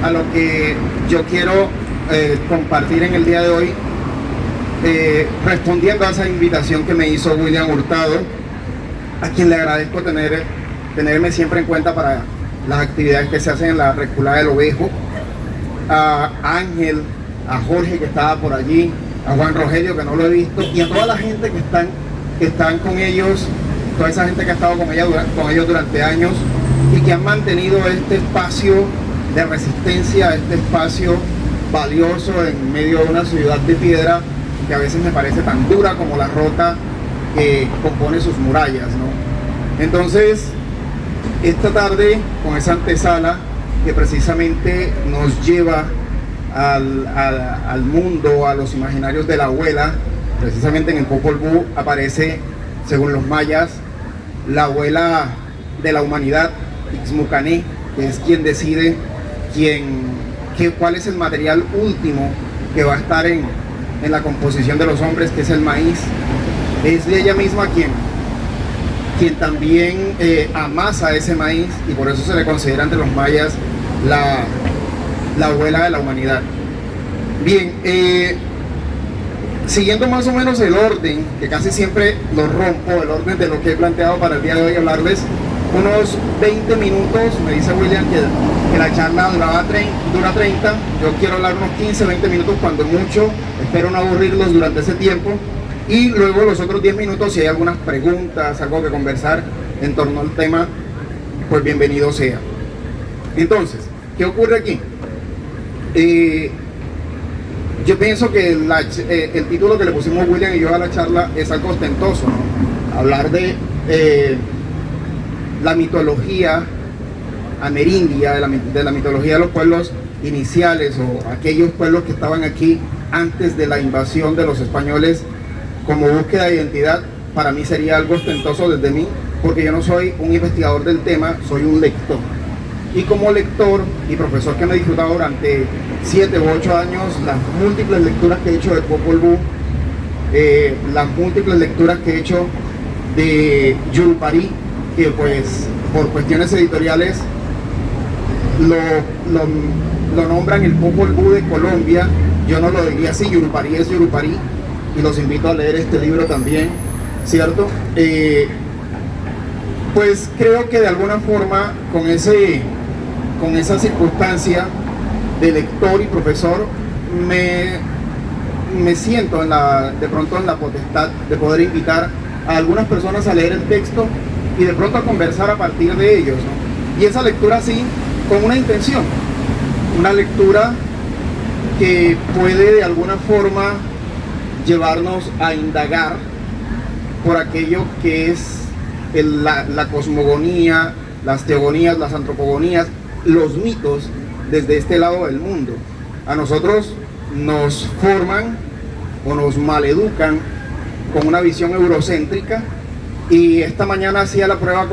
a lo que yo quiero compartir en el día de hoy, respondiendo a esa invitación que me hizo William Hurtado, a quien le agradezco tenerme siempre en cuenta para las actividades que se hacen en la Reculada del Ovejo, a Ángel, a Jorge, que estaba por allí, a Juan Rogelio, que no lo he visto, y a toda la gente que están con ellos, toda esa gente que ha estado con ellos durante años y que han mantenido este espacio de resistencia, este espacio valioso en medio de una ciudad de piedra que a veces me parece tan dura como la roca que compone sus murallas, ¿no? Entonces, esta tarde, con esa antesala que precisamente nos lleva al mundo, a los imaginarios de la abuela, precisamente en el Popol Vuh aparece, según los mayas, la abuela de la humanidad, Ixmucané, que es quien decide cuál es el material último que va a estar en la composición de los hombres, que es el maíz. Es de ella misma quien también amasa ese maíz, y por eso se le considera entre los mayas la abuela de la humanidad. Bien, siguiendo más o menos el orden, que casi siempre lo rompo, el orden de lo que he planteado para el día de hoy, hablarles unos 20 minutos, me dice William que la charla dura 30, yo quiero hablar unos 15, 20 minutos cuando mucho, espero no aburrirlos durante ese tiempo, y luego los otros 10 minutos, si hay algunas preguntas, algo que conversar en torno al tema, pues bienvenido sea. Entonces, ¿qué ocurre aquí? Yo pienso que el título que le pusimos William y yo a la charla es algo ostentoso, ¿no? Hablar de la mitología amerindia, de la mitología de los pueblos iniciales o aquellos pueblos que estaban aquí antes de la invasión de los españoles como búsqueda de identidad, para mí sería algo ostentoso desde mí, porque yo no soy un investigador del tema, soy un lector. Y como lector y profesor que me he disfrutado durante 7 u 8 años, las múltiples lecturas que he hecho de Popol Vuh, las múltiples lecturas que he hecho de Yurupari, que pues por cuestiones editoriales lo nombran el Popol Vuh de Colombia, yo no lo diría así, Yurupari es Yurupari, y los invito a leer este libro también, ¿cierto? Pues creo que de alguna forma con esa circunstancia de lector y profesor me siento de pronto en la potestad de poder invitar a algunas personas a leer el texto y de pronto a conversar a partir de ellos, ¿no? Y esa lectura sí, con una intención, una lectura que puede de alguna forma llevarnos a indagar por aquello que es la cosmogonía, las teogonías, las antropogonías, los mitos desde este lado del mundo. A nosotros nos forman o nos maleducan con una visión eurocéntrica, y esta mañana hacía la prueba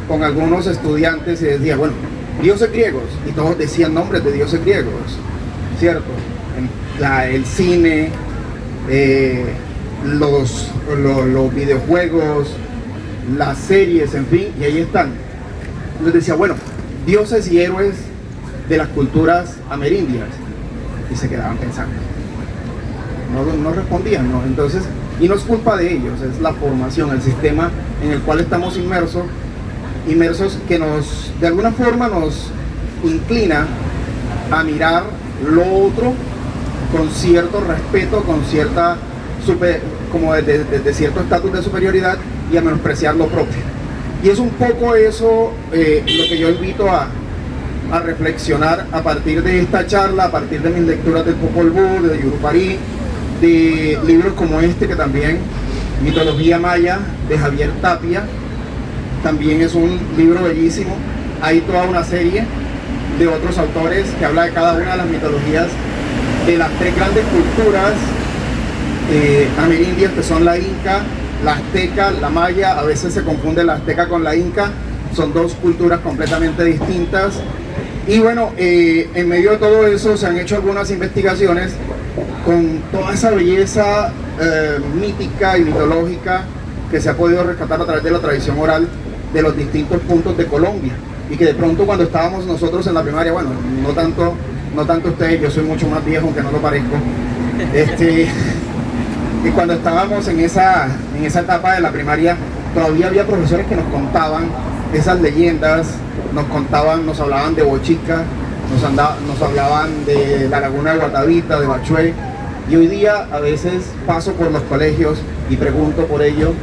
con algunos estudiantes y decía, bueno, dioses griegos, y todos decían nombres de dioses griegos, ¿cierto? El cine, los videojuegos, las series, en fin, y ahí están. Les decía, bueno, dioses y héroes de las culturas amerindias, y se quedaban pensando, no respondían, ¿no? Entonces, y no es culpa de ellos, es la formación, el sistema en el cual estamos inmersos que de alguna forma nos inclina a mirar lo otro con cierto respeto, con cierta como desde cierto estatus de superioridad, y a menospreciar lo propio. Y es un poco eso lo que yo invito a reflexionar a partir de esta charla, a partir de mis lecturas del Popol Vuh, de Yurupari, de libros como este, que también, Mitología Maya, de Javier Tapia, también es un libro bellísimo. Hay toda una serie de otros autores que habla de cada una de las mitologías de las 3 grandes culturas amerindias, que son la inca, la azteca, la maya. A veces se confunde la azteca con la inca, son 2 culturas completamente distintas. Y bueno, en medio de todo eso se han hecho algunas investigaciones con toda esa belleza mítica y mitológica que se ha podido rescatar a través de la tradición oral de los distintos puntos de Colombia, y que de pronto cuando estábamos nosotros en la primaria, bueno, no tanto no tanto ustedes, yo soy mucho más viejo, aunque no lo parezco. Y cuando estábamos en esa etapa de la primaria, todavía había profesores que nos contaban esas leyendas, nos hablaban de Bochica, nos hablaban de la laguna de Guatavita, de Bachué, y hoy día a veces paso por los colegios y pregunto por ello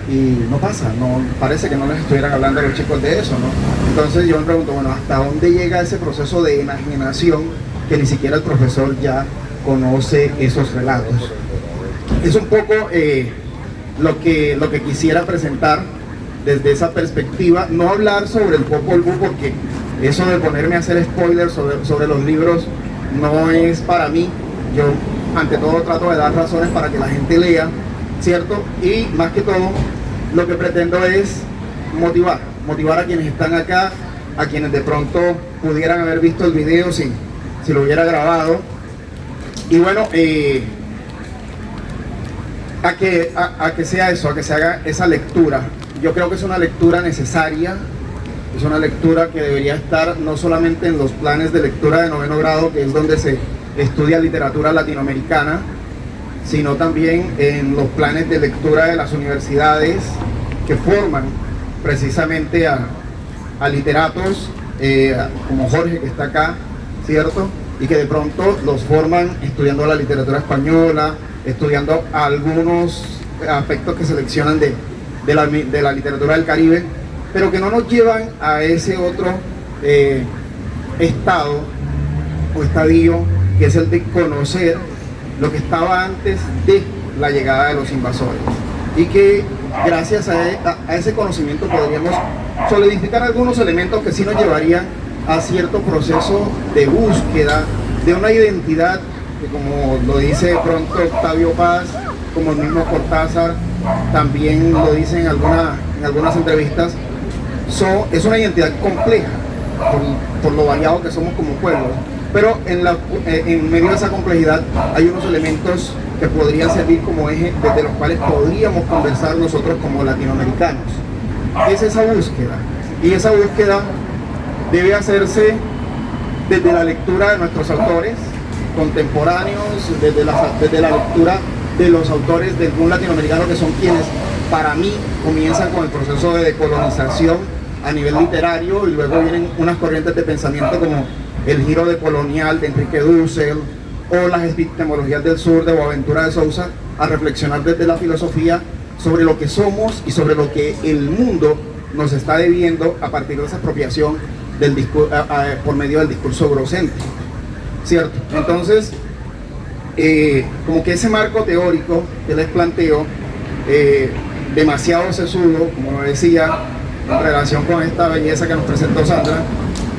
y no pasa, no, parece que no les estuvieran hablando a los chicos de eso, ¿no? Entonces yo me pregunto, bueno, ¿hasta dónde llega ese proceso de enajenación que ni siquiera el profesor ya conoce esos relatos? Es un poco lo que quisiera presentar desde esa perspectiva, no hablar sobre el Popol Vuh, porque eso de ponerme a hacer spoilers sobre los libros no es para mí. Yo ante todo trato de dar razones para que la gente lea, ¿cierto? Y más que todo lo que pretendo es motivar a quienes están acá, a quienes de pronto pudieran haber visto el video si lo hubiera grabado. Y bueno, a que sea eso, a que se haga esa lectura. Yo creo que es una lectura necesaria, es una lectura que debería estar no solamente en los planes de lectura de 9º grado, que es donde se estudia literatura latinoamericana, sino también en los planes de lectura de las universidades que forman precisamente a literatos como Jorge, que está acá, ¿cierto? Y que de pronto los forman estudiando la literatura española, estudiando algunos aspectos que seleccionan de la literatura del Caribe, pero que no nos llevan a ese otro estado o estadio, que es el de conocer lo que estaba antes de la llegada de los invasores, y que gracias a ese conocimiento podríamos solidificar algunos elementos que sí nos llevarían a cierto proceso de búsqueda de una identidad que, como lo dice de pronto Octavio Paz, como el mismo Cortázar también lo dice en algunas entrevistas, es una identidad compleja por lo variado que somos como pueblo, pero en medio de esa complejidad hay unos elementos que podrían servir como eje desde los cuales podríamos conversar nosotros como latinoamericanos. Es esa búsqueda, y esa búsqueda debe hacerse desde la lectura de nuestros autores contemporáneos, desde la lectura de los autores del boom latinoamericano, que son quienes para mí comienzan con el proceso de decolonización a nivel literario, y luego vienen unas corrientes de pensamiento como el giro decolonial de Enrique Dussel o las epistemologías del sur de Boaventura de Sousa, a reflexionar desde la filosofía sobre lo que somos y sobre lo que el mundo nos está debiendo a partir de esa apropiación por medio del discurso eurocéntrico, ¿cierto? Entonces, como que ese marco teórico que les planteo, demasiado sesudo, como decía, en relación con esta belleza que nos presentó Sandra,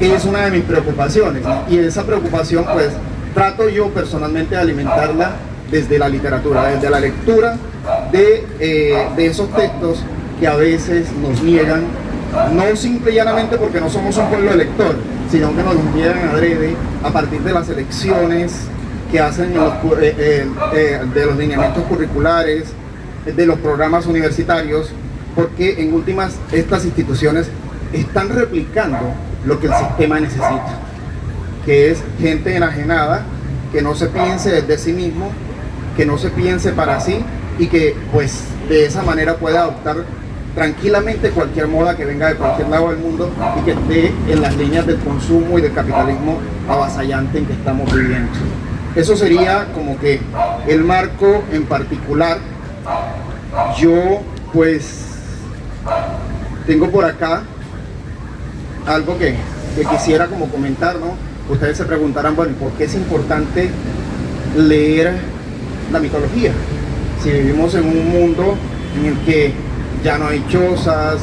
es una de mis preocupaciones, ¿no? Y esa preocupación, pues, trato yo personalmente de alimentarla desde la literatura, desde la lectura de esos textos que a veces nos niegan, no simple y llanamente porque no somos un pueblo elector, sino que nos niegan adrede a partir de las elecciones que hacen de los lineamientos curriculares, de los programas universitarios, porque en últimas estas instituciones están replicando lo que el sistema necesita, que es gente enajenada, que no se piense desde sí mismo, que no se piense para sí, y que pues de esa manera pueda adoptar tranquilamente cualquier moda que venga de cualquier lado del mundo y que esté en las líneas del consumo y del capitalismo avasallante en que estamos viviendo. Eso sería como que el marco en particular. Yo pues tengo por acá algo que quisiera como comentar, ¿no? Ustedes se preguntarán, bueno, ¿por qué es importante leer la mitología? Si vivimos en un mundo en el que ya no hay chozas,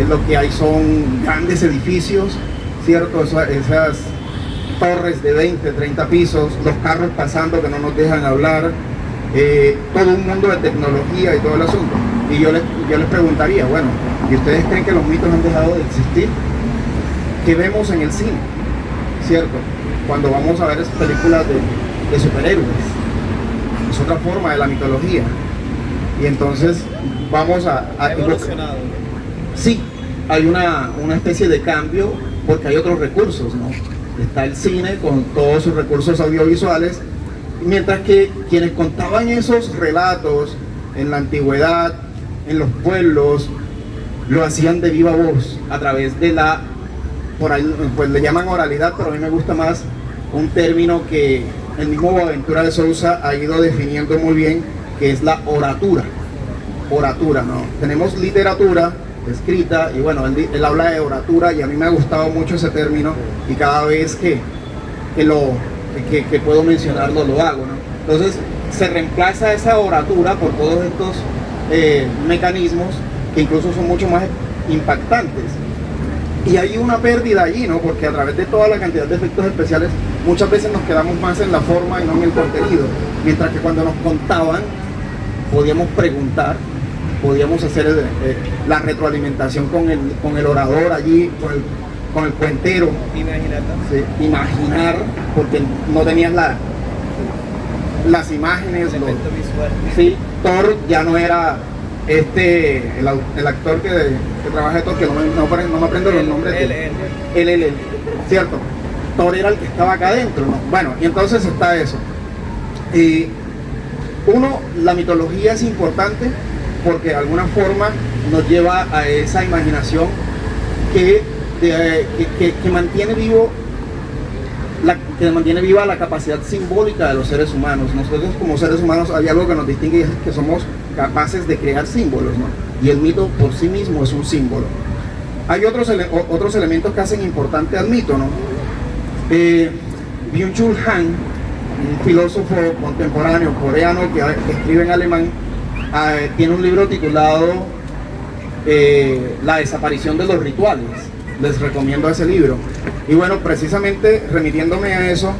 lo que hay son grandes edificios, ¿cierto? Esas torres de 20, 30 pisos, los carros pasando que no nos dejan hablar, todo un mundo de tecnología y todo el asunto. Y yo les preguntaría, bueno, ¿y ustedes creen que los mitos han dejado de existir? ¿Qué vemos en el cine? ¿Cierto? Cuando vamos a ver esas películas de superhéroes, es otra forma de la mitología. Y entonces vamos a evolucionado. Sí, hay una especie de cambio porque hay otros recursos, ¿no? está el cine con todos sus recursos audiovisuales, mientras que quienes contaban esos relatos en la antigüedad, en los pueblos, lo hacían de viva voz, a través de la, por ahí pues le llaman oralidad, pero a mí me gusta más un término que el mismo Boaventura de Sousa ha ido definiendo muy bien, que es la oratura. Oratura, ¿no? Tenemos literatura escrita y bueno, él habla de oratura y a mí me ha gustado mucho ese término y cada vez que puedo mencionarlo lo hago, ¿no? Entonces se reemplaza esa oratura por todos estos mecanismos que incluso son mucho más impactantes. Y hay una pérdida allí, ¿no? Porque a través de toda la cantidad de efectos especiales muchas veces nos quedamos más en la forma y no en el contenido, mientras que cuando nos contaban podíamos preguntar, podíamos hacer la retroalimentación con el orador allí, con el cuentero. Sí, imaginar, porque no tenías las imágenes. Sí, Thor ya no era el actor que trabaja de Thor, que no me aprendo los nombres. Él, cierto. Thor era el que estaba acá adentro, ¿no? Bueno, y entonces está eso. Y la mitología es importante porque de alguna forma nos lleva a esa imaginación que mantiene viva la capacidad simbólica de los seres humanos. Nosotros como seres humanos hay algo que nos distingue y es que somos capaces de crear símbolos, ¿no? Y el mito por sí mismo es un símbolo. Hay otros elementos que hacen importante al mito, ¿no? Byung-Chul Han, un filósofo contemporáneo coreano que escribe en alemán, tiene un libro titulado La desaparición de los rituales. Les recomiendo ese libro. Y bueno, precisamente remitiéndome a eso,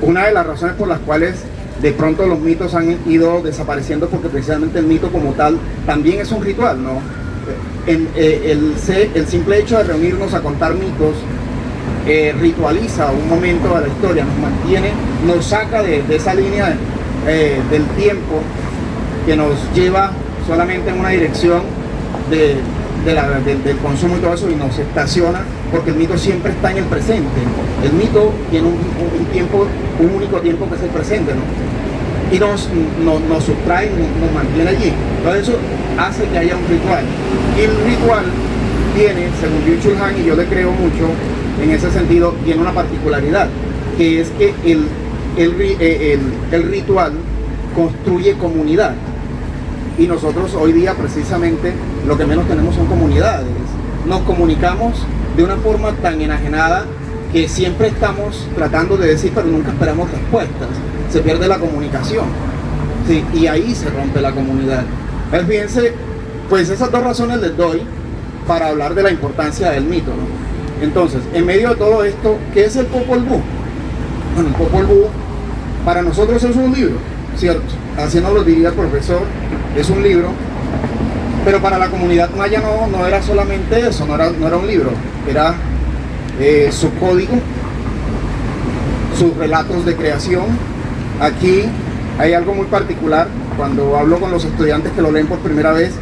una de las razones por las cuales de pronto los mitos han ido desapareciendo, porque precisamente el mito como tal también es un ritual, ¿no? El simple hecho de reunirnos a contar mitos ritualiza un momento de la historia, nos saca de esa línea del tiempo que nos lleva solamente en una dirección del consumo y todo eso, y nos estaciona, porque el mito siempre está en el presente. El mito tiene un único tiempo que es el presente, ¿no? Y nos sustrae, nos mantiene allí. Entonces eso hace que haya un ritual. Y el ritual tiene, según Byung-Chul Han, y yo le creo mucho en ese sentido, tiene una particularidad, que es que el ritual construye comunidad. Y nosotros hoy día precisamente lo que menos tenemos son comunidades. Nos comunicamos de una forma tan enajenada que siempre estamos tratando de decir, pero nunca esperamos respuestas. Se pierde la comunicación. Sí, y ahí se rompe la comunidad. Fíjense, pues esas dos razones les doy para hablar de la importancia del mito, ¿no? Entonces, en medio de todo esto, ¿qué es el Popol Vuh? Bueno, el Popol Vuh para nosotros es un libro, ¿cierto? Así nos lo diría el profesor, es un libro, pero para la comunidad maya no era solamente eso, no era un libro, era su código, sus relatos de creación. Aquí hay algo muy particular, cuando hablo con los estudiantes que lo leen por primera vez,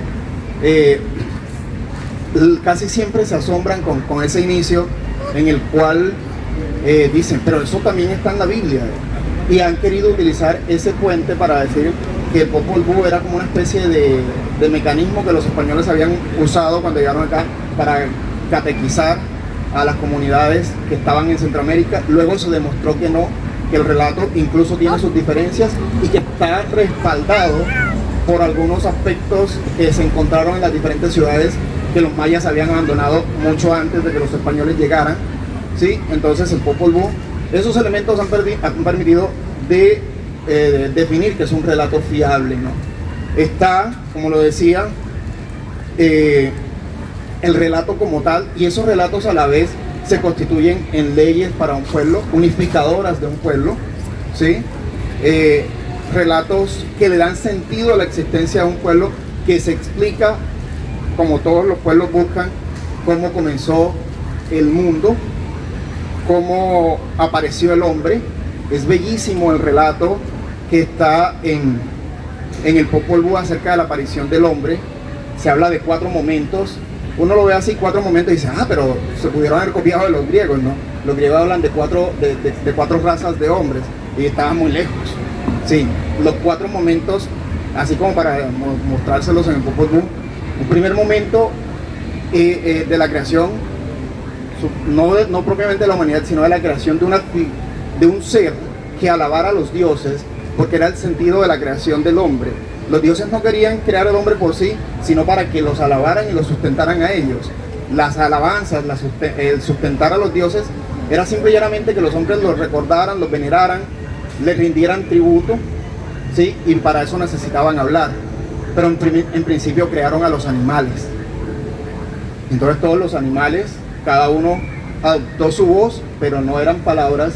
casi siempre se asombran con ese inicio en el cual dicen, pero eso también está en la Biblia, y han querido utilizar ese puente para decir que el Popol Vuh era como una especie de mecanismo que los españoles habían usado cuando llegaron acá para catequizar a las comunidades que estaban en Centroamérica. Luego se demostró que no, que el relato incluso tiene sus diferencias y que está respaldado por algunos aspectos que se encontraron en las diferentes ciudades que los mayas habían abandonado mucho antes de que los españoles llegaran, ¿sí? Entonces el Popol Vuh, esos elementos han permitido definir que es un relato fiable, ¿no? Está, como lo decía, el relato como tal, y esos relatos a la vez se constituyen en leyes para un pueblo, unificadoras de un pueblo, ¿sí? Relatos que le dan sentido a la existencia de un pueblo, que se explica, como todos los pueblos buscan, cómo comenzó el mundo, cómo apareció el hombre. Es bellísimo el relato que está en el Popol Vuh acerca de la aparición del hombre. Se habla de 4 momentos. Uno lo ve así, 4 momentos, y dice, pero se pudieron haber copiado de los griegos, ¿no? Los griegos hablan de cuatro razas de hombres y estaban muy lejos. Sí, los 4 momentos, así como para mostrárselos en el Popol Vuh. Un primer momento de la creación, no propiamente de la humanidad, sino de la creación de un ser que alabara a los dioses, porque era el sentido de la creación del hombre. Los dioses no querían crear al hombre por sí, sino para que los alabaran y los sustentaran a ellos. Las alabanzas, el sustentar a los dioses, era simple y llanamente que los hombres los recordaran, los veneraran, les rindieran tributo, ¿sí? Y para eso necesitaban hablar. Pero en principio crearon a los animales. Entonces todos los animales, cada uno adoptó su voz, pero no eran palabras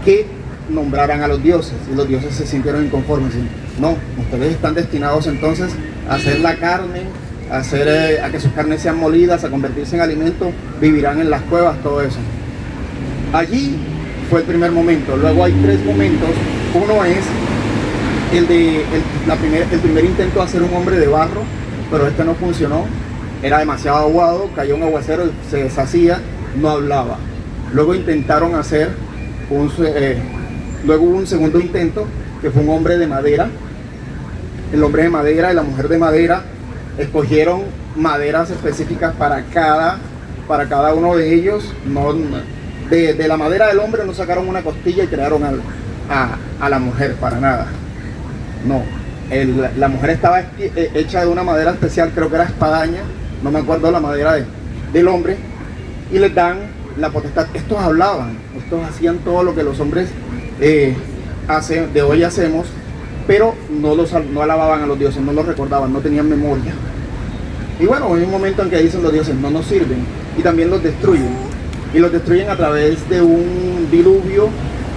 que nombraran a los dioses, y los dioses se sintieron inconformes. No, ustedes están destinados entonces a hacer la carne, a que sus carnes sean molidas, a convertirse en alimento, vivirán en las cuevas, todo eso. Allí fue el primer momento. Luego hay 3 momentos. Uno es el primer intento de hacer un hombre de barro, pero este no funcionó. Era demasiado aguado, cayó un aguacero, se deshacía, no hablaba. Luego intentaron hacer luego hubo un segundo intento, que fue un hombre de madera. El hombre de madera y la mujer de madera escogieron maderas específicas para cada uno de ellos. De la madera del hombre no sacaron una costilla y crearon a la mujer, para nada. No, la mujer estaba hecha de una madera especial, creo que era espadaña, no me acuerdo la madera del hombre, y les dan la potestad. Estos hablaban, estos hacían todo lo que los hombres de hoy hacemos, pero no alababan a los dioses, no los recordaban, no tenían memoria. Y bueno, hay un momento en que dicen los dioses no nos sirven, y también los destruyen, y los destruyen a través de un diluvio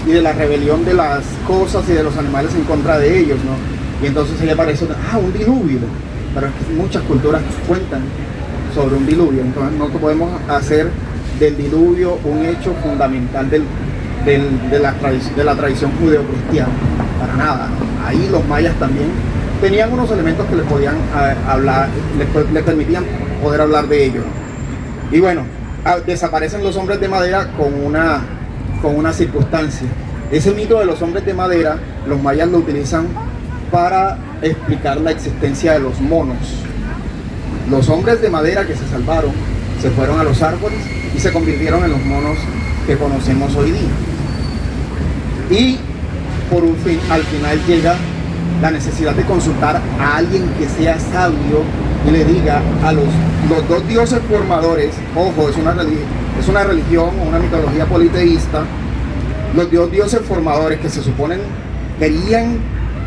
y de la rebelión de las cosas y de los animales en contra de ellos, ¿no? Y entonces ahí aparece un diluvio, pero muchas culturas cuentan sobre un diluvio. Entonces no podemos hacer del diluvio un hecho fundamental de la tradición judeocristiana, para nada. Ahí los mayas también tenían unos elementos que les podían hablar, les permitían poder hablar de ellos. Y bueno, desaparecen los hombres de madera con una circunstancia. Ese mito de los hombres de madera, los mayas lo utilizan para explicar la existencia de los monos. Los hombres de madera que se salvaron se fueron a los árboles y se convirtieron en los monos que conocemos hoy día. Y al final llega la necesidad de consultar a alguien que sea sabio y le diga a los 2 dioses formadores, ojo, es una religión o una mitología politeísta. Los 2 dioses formadores que se suponen querían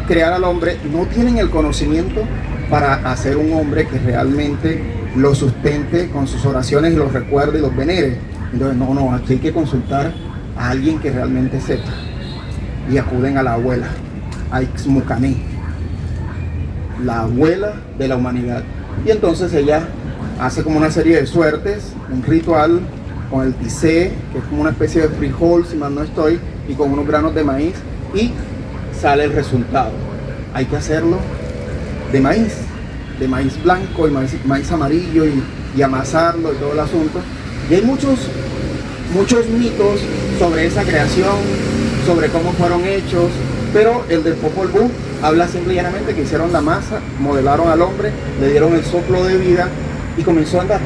crear al hombre no tienen el conocimiento para hacer un hombre que realmente lo sustente con sus oraciones y los recuerde y los venere. Entonces aquí hay que consultar a alguien que realmente sepa, y acuden a la abuela, a Ixmucané, la abuela de la humanidad. Y entonces ella hace como una serie de suertes, un ritual con el tisé, que es como una especie de frijol, si mal no estoy, y con unos granos de maíz, y sale el resultado. Hay que hacerlo de maíz blanco y maíz amarillo, y amasarlo y todo el asunto. Y hay muchos mitos sobre esa creación, sobre cómo fueron hechos, pero el del Popol Vuh habla simple y llanamente que hicieron la masa, modelaron al hombre, le dieron el soplo de vida y comenzó a andar.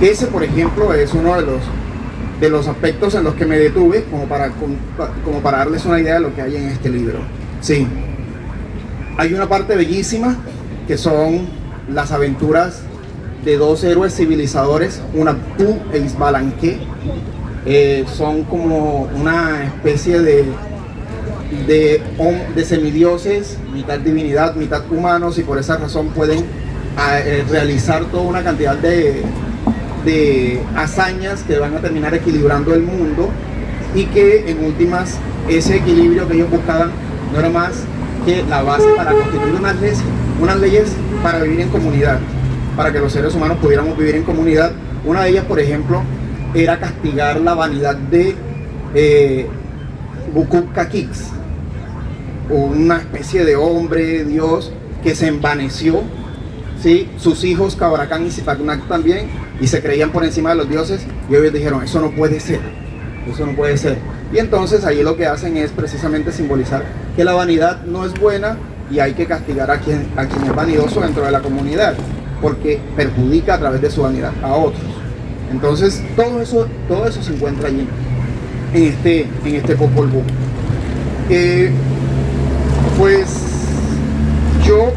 Ese, por ejemplo, es uno de los aspectos en los que me detuve como para darles una idea de lo que hay en este libro. Sí, hay una parte bellísima que son las aventuras de 2 héroes civilizadores, Hunahpu e Xbalanque. Son como una especie de semidioses, mitad divinidad, mitad humanos, y por esa razón pueden realizar toda una cantidad de hazañas que van a terminar equilibrando el mundo, y que en últimas ese equilibrio que ellos buscaban no era más que la base para constituir unas leyes para vivir en comunidad, para que los seres humanos pudiéramos vivir en comunidad. Una de ellas, por ejemplo, era castigar la vanidad de Bukuk-Kakix, una especie de hombre, dios, que se envaneció, ¿sí? Sus hijos, Cabracán y Sipacnac también, y se creían por encima de los dioses, y ellos dijeron, eso no puede ser. eso no puede ser. Y entonces ahí lo que hacen es precisamente simbolizar que la vanidad no es buena y hay que castigar a quien es vanidoso dentro de la comunidad, porque perjudica a través de su vanidad a otros. Entonces todo eso se encuentra allí en este Popol Vuh. Pues yo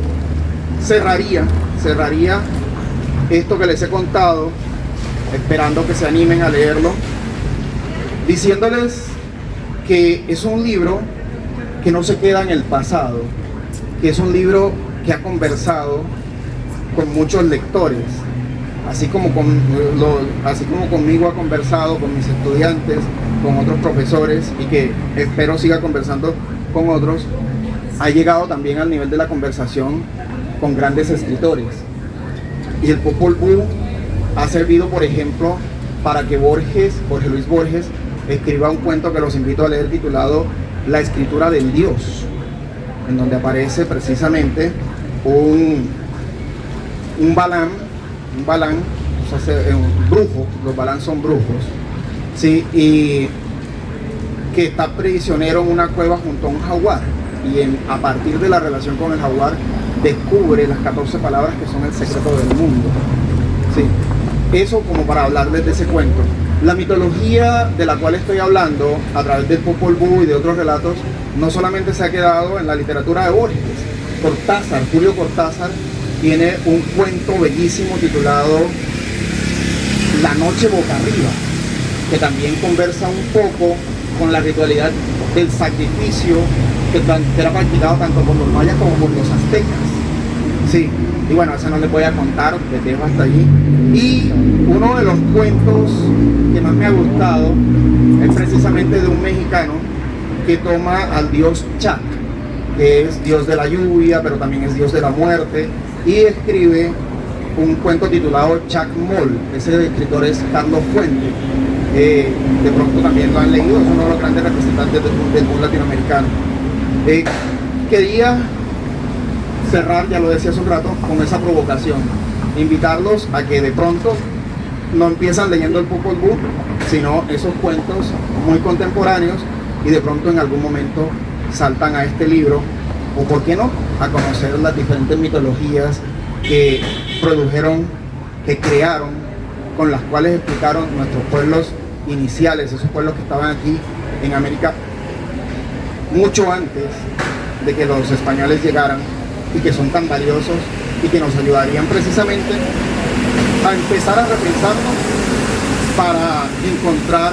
cerraría esto que les he contado, esperando que se animen a leerlo, diciéndoles que es un libro que no se queda en el pasado, que es un libro que ha conversado con muchos lectores, así como conmigo ha conversado, con mis estudiantes, con otros profesores, y que espero siga conversando con otros. Ha llegado también al nivel de la conversación con grandes escritores. Y el Popol Vuh ha servido, por ejemplo, para que Jorge Luis Borges escriba un cuento que los invito a leer, titulado La escritura del Dios, en donde aparece precisamente un balán, o sea, un brujo, los balán son brujos, ¿sí? Y que está prisionero en una cueva junto a un jaguar, y a partir de la relación con el jaguar descubre las 14 palabras que son el secreto del mundo, ¿sí? Eso como para hablarles de ese cuento. La mitología de la cual estoy hablando a través del Popol Vuh y de otros relatos no solamente se ha quedado en la literatura de Borges. Julio Cortázar tiene un cuento bellísimo titulado La noche boca arriba, que también conversa un poco con la ritualidad del sacrificio que era practicado tanto por los mayas como por los aztecas. Sí, y bueno, eso no les voy a contar, les dejo hasta allí. Y uno de los cuentos que más me ha gustado es precisamente de un mexicano que toma al dios Chac, que es dios de la lluvia, pero también es dios de la muerte, y escribe un cuento titulado Chacmol. Ese escritor es Carlos Fuente. De pronto también lo han leído, es uno de los grandes representantes del mundo latinoamericano. Quería cerrar, ya lo decía hace un rato, con esa provocación, invitarlos a que de pronto no empiezan leyendo el Popol Vuh, sino esos cuentos muy contemporáneos, y de pronto en algún momento saltan a este libro, o por qué no, a conocer las diferentes mitologías que produjeron, que crearon, con las cuales explicaron nuestros pueblos iniciales, esos pueblos que estaban aquí en América mucho antes de que los españoles llegaran, y que son tan valiosos y que nos ayudarían precisamente a empezar a repensarnos para encontrar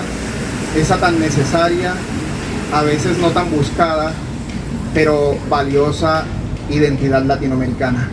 esa tan necesaria, a veces no tan buscada, pero valiosa identidad latinoamericana.